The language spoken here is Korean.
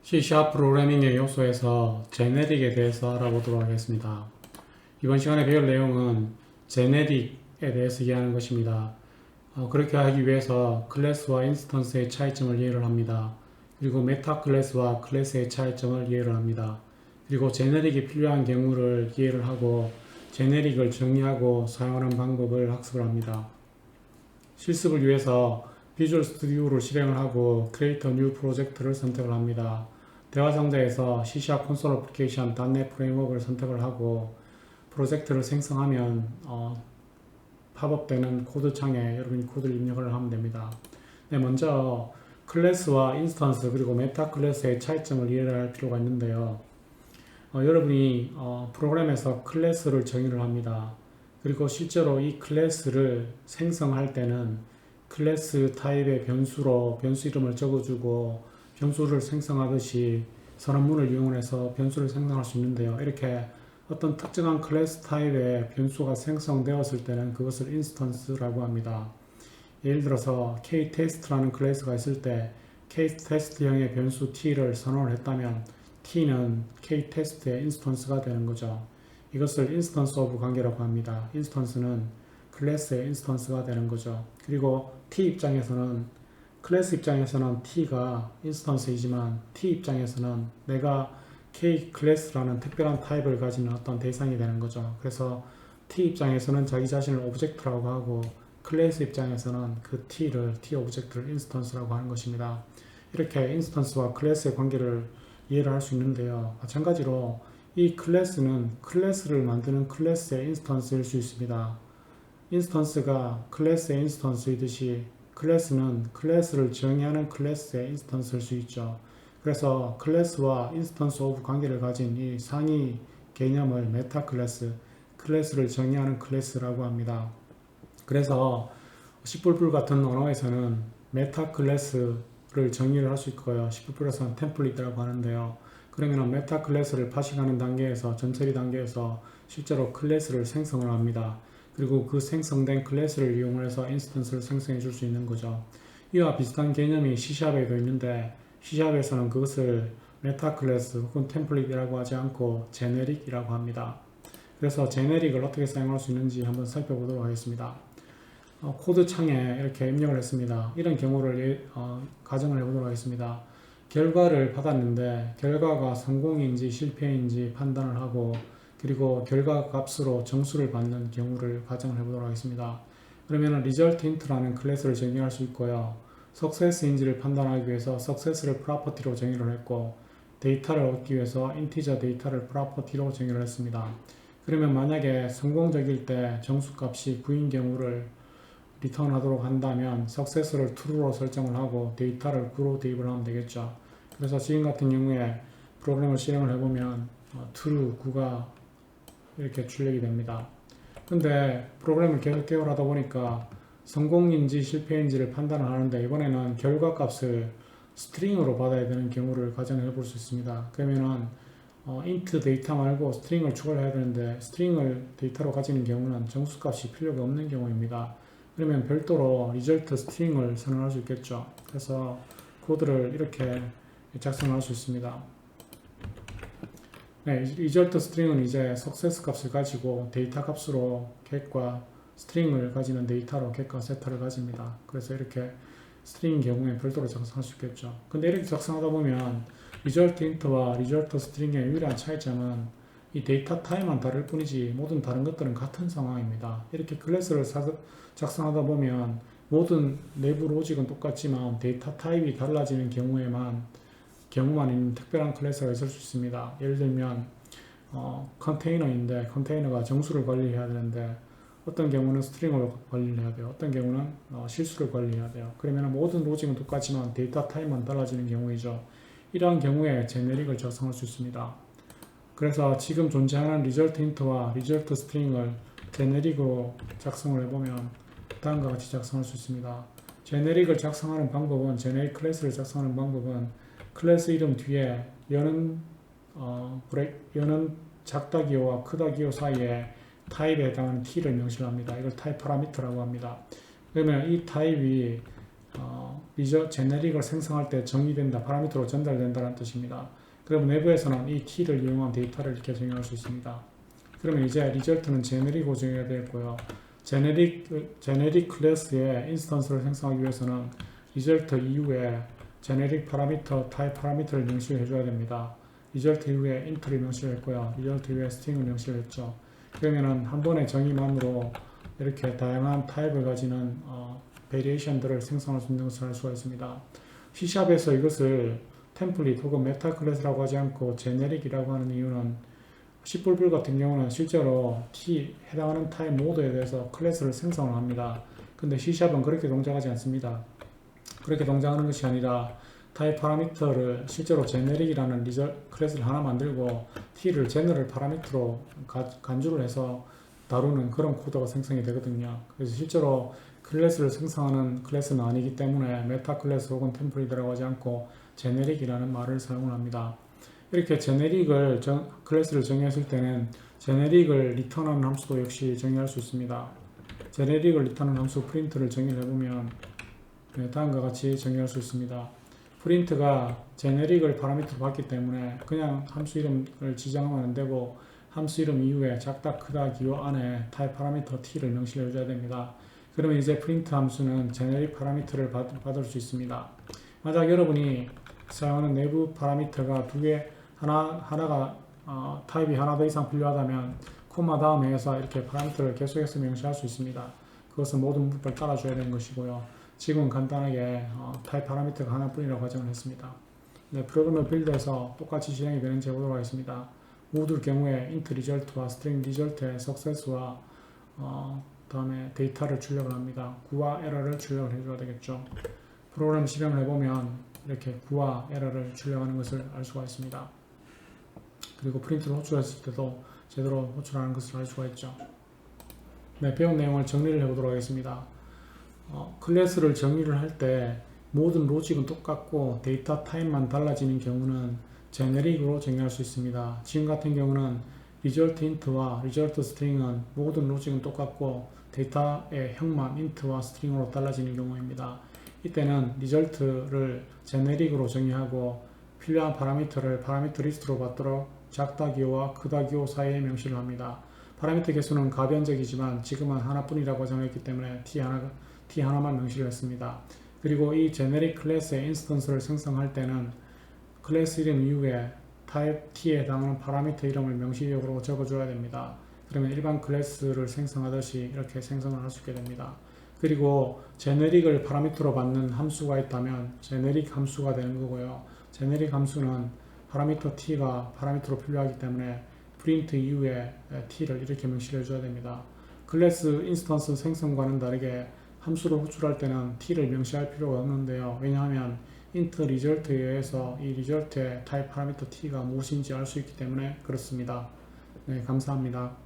C# 프로그래밍의 요소에서 제네릭에 대해서 알아보도록 하겠습니다. 이번 시간에 배울 내용은 제네릭에 대해서 이해하는 것입니다. 그렇게 하기 위해서 클래스와 인스턴스의 차이점을 이해를 합니다. 그리고 메타 클래스와 클래스의 차이점을 이해를 합니다. 그리고 제네릭이 필요한 경우를 이해를 하고 제네릭을 정의하고 사용하는 방법을 학습을 합니다. 실습을 위해서 비주얼 스튜디오를 실행을 하고 Create a New 프로젝트를 선택을 합니다. 대화 상자에서 C# 콘솔 어플리케이션 .NET 프레임워크를 선택을 하고 프로젝트를 생성하면 팝업되는 코드 창에 여러분이 코드를 입력을 하면 됩니다. 네, 먼저 클래스와 인스턴스 그리고 메타 클래스의 차이점을 이해를 할 필요가 있는데요. 여러분이 프로그램에서 클래스를 정의를 합니다. 그리고 실제로 이 클래스를 생성할 때는 클래스 타입의 변수로 변수 이름을 적어주고 변수를 생성하듯이 선언문을 이용해서 변수를 생성할 수 있는데요. 이렇게 어떤 특정한 클래스 타입의 변수가 생성되었을 때는 그것을 인스턴스라고 합니다. 예를 들어서 KTest라는 클래스가 있을 때 KTest형의 변수 t를 선언을 했다면 t는 KTest의 인스턴스가 되는 거죠. 이것을 인스턴스 오브 관계라고 합니다. 인스턴스는 클래스의 인스턴스가 되는 거죠. 그리고 t 입장에서는 클래스 입장에서는 t가 인스턴스이지만 t 입장에서는 내가 k 클래스라는 특별한 타입을 가진 어떤 대상이 되는 거죠. 그래서 t 입장에서는 자기 자신을 오브젝트라고 하고 클래스 입장에서는 그 t 오브젝트를 인스턴스라고 하는 것입니다. 이렇게 인스턴스와 클래스의 관계를 이해를 할 수 있는데요. 마찬가지로 이 클래스는 클래스를 만드는 클래스의 인스턴스일 수 있습니다. 인스턴스가 클래스의 인스턴스이듯이 클래스는 클래스를 정의하는 클래스의 인스턴스일 수 있죠. 그래서 클래스와 인스턴스 오브 관계를 가진 이 상위 개념을 메타 클래스, 클래스를 정의하는 클래스라고 합니다. 그래서 C++ 같은 언어에서는 메타 클래스를 정의를 할 수 있고요. C++에서는 템플릿이라고 하는데요. 그러면 메타 클래스를 파식하는 단계에서 전처리 단계에서 실제로 클래스를 생성을 합니다. 그리고 그 생성된 클래스를 이용해서 인스턴스를 생성해 줄 수 있는 거죠. 이와 비슷한 개념이 C샵에도 있는데 C샵에서는 그것을 메타 클래스 혹은 템플릿이라고 하지 않고 제네릭이라고 합니다. 그래서 제네릭을 어떻게 사용할 수 있는지 한번 살펴보도록 하겠습니다. 코드 창에 이렇게 입력을 했습니다. 이런 경우를 가정을 해보도록 하겠습니다. 결과를 받았는데 결과가 성공인지 실패인지 판단을 하고 그리고 결과 값으로 점수를 받는 경우를 가정을 해보도록 하겠습니다. 그러면 resultInt라는 클래스를 정의할 수 있고요. success인지를 판단하기 위해서 success를 property로 정의를 했고 데이터를 얻기 위해서 integer 데이터를 property로 정의를 했습니다. 그러면 만약에 성공적일 때 정수값이 9인 경우를 리턴 하도록 한다면 success를 true로 설정을 하고 데이터를 9로 대입을 하면 되겠죠. 그래서 지금 같은 경우에 프로그램을 실행을 해보면 true 9가 이렇게 출력이 됩니다. 근데 프로그램을 계속 개발하다 보니까 성공인지 실패인지를 판단을 하는데 이번에는 결과값을 스트링으로 받아야 되는 경우를 가정해 볼 수 있습니다. 그러면은 int 데이터 말고 스트링을 추가를 해야 되는데 스트링을 데이터로 가지는 경우는 정수값이 필요가 없는 경우입니다. 그러면 별도로 result 스트링을 선언할 수 있겠죠. 그래서 코드를 이렇게 작성할 수 있습니다. 네, result 스트링은 이제 success 값을 가지고 데이터 값으로 get과 스트링을 가지는 데이터로 get과 set를 가집니다. 그래서 이렇게 스트링 경우에 별도로 작성할 수 있겠죠. 근데 이렇게 작성하다 보면 result int와 result 스트링의 유일한 차이점은 이 데이터 타입만 다를 뿐이지 모든 다른 것들은 같은 상황입니다. 이렇게 클래스를 작성하다 보면 모든 내부 로직은 똑같지만 데이터 타입이 달라지는 경우만 있는 특별한 클래스가 있을 수 있습니다. 예를 들면 컨테이너인데 컨테이너가 정수를 관리해야 되는데 어떤 경우는 스트링을 관리해야 돼요. 어떤 경우는 실수를 관리해야 돼요. 그러면 모든 로직은 똑같지만 데이터 타입만 달라지는 경우이죠. 이러한 경우에 제네릭을 작성할 수 있습니다. 그래서 지금 존재하는 result int와 result string을 제네릭으로 작성을 해보면 다음과 같이 작성할 수 있습니다. 제네릭을 작성하는 방법은 제네릭 클래스를 작성하는 방법은 클래스 이름 뒤에 여는 작다 기호와 크다 기호 사이에 타입에 해당하는 t를 명시합니다. 이걸 타입 파라미터라고 합니다. 그러면 이 타입이 제네릭을 생성할 때 정의된다, 파라미터로 전달된다는 뜻입니다. 그럼 내부에서는 이 t를 이용한 데이터를 이렇게 정의할 수 있습니다. 그러면 이제 리절트는 제네릭으로 정의가 되었고요. 제네릭 클래스의 인스턴스를 생성하기 위해서는 리절트 이후에 제네릭 파라미터, 타입 파라미터를 명시해 줘야 됩니다. 리절트 이후에 인트를 명시했고요. 리절트 이후에 스트링을 명시했죠. 그러면은 한 번의 정의만으로 이렇게 다양한 타입을 가지는 베리에이션들을 생성할 수 있는 것을 알 수가 있습니다. C샵에서 이것을 템플릿 혹은 메타 클래스라고 하지 않고 제네릭이라고 하는 이유는 C++ 같은 경우는 실제로 T 해당하는 타입 모드에 대해서 클래스를 생성을 합니다. 근데 C샵은 그렇게 동작하지 않습니다. 그렇게 동작하는 것이 아니라 타입 파라미터를 실제로 제네릭이라는 클래스를 하나 만들고 T를 제너럴 파라미터로 간주를 해서 다루는 그런 코드가 생성이 되거든요. 그래서 실제로 클래스를 생성하는 클래스는 아니기 때문에 메타 클래스 혹은 템플릿이라고 하지 않고 제네릭이라는 말을 사용을 합니다. 이렇게 클래스를 정의했을 때는 제네릭을 리턴하는 함수도 역시 정의할 수 있습니다. 제네릭을 리턴하는 함수 프린트를 정의를 해보면 다음과 같이 정의할 수 있습니다. 프린트가 제네릭을 파라미터로 받기 때문에 그냥 함수 이름을 지정하면 안 되고 함수 이름 이후에 작다, 크다, 기호 안에 타입 파라미터 t를 명시해 줘야 됩니다. 그러면 이제 프린트 함수는 제네릭 파라미터를 받을 수 있습니다. 만약 여러분이 사용하는 내부 파라미터가 하나가 타입이 하나 더 이상 필요하다면 코마 다음에 해서 이렇게 파라미터를 계속해서 명시할 수 있습니다. 그것은 모든 문법을 따라줘야 되는 것이고요. 지금은 간단하게 타입 파라미터가 하나뿐이라고 가정을 했습니다. 네, 프로그램을 빌드해서 똑같이 진행이 되는지 보도록 하겠습니다. 모두 경우에 int result와 string result의 success와 다음에 데이터를 출력을 합니다. 구와 에러를 출력을 해줘야 되겠죠. 프로그램 실행을 해보면 이렇게 구와 에러를 출력하는 것을 알 수가 있습니다. 그리고 프린트를 호출했을 때도 제대로 호출하는 것을 알 수가 있죠. 네, 배운 내용을 정리를 해보도록 하겠습니다. 클래스를 정의를 할 때 모든 로직은 똑같고 데이터 타입만 달라지는 경우는 제네릭으로 정의할 수 있습니다. 지금 같은 경우는 result int와 result string은 모든 로직은 똑같고 데이터의 형만 int와 string으로 달라지는 경우입니다. 이때는 result를 제네릭으로 정의하고 필요한 파라미터를 파라미터 리스트로 받도록 작다 기호와 크다 기호 사이에 명시를 합니다. 파라미터 개수는 가변적이지만 지금은 하나뿐이라고 정했기 때문에 t 하나만 명시를 했습니다. 그리고 이 제네릭 클래스의 인스턴스를 생성할 때는 클래스 이름 이후에 타입 t에 해당하는 파라미터 이름을 명시적으로 적어줘야 됩니다. 그러면 일반 클래스를 생성하듯이 이렇게 생성을 할 수 있게 됩니다. 그리고 제네릭을 파라미터로 받는 함수가 있다면 제네릭 함수가 되는 거고요. 제네릭 함수는 파라미터 t가 파라미터로 필요하기 때문에 프린트 이후에 t를 이렇게 명시를 해줘야 됩니다. 클래스 인스턴스 생성과는 다르게 함수를 호출할 때는 t를 명시할 필요가 없는데요. 왜냐하면 int result에 의해서 이 result의 타입 파라미터 t가 무엇인지 알 수 있기 때문에 그렇습니다. 네, 감사합니다.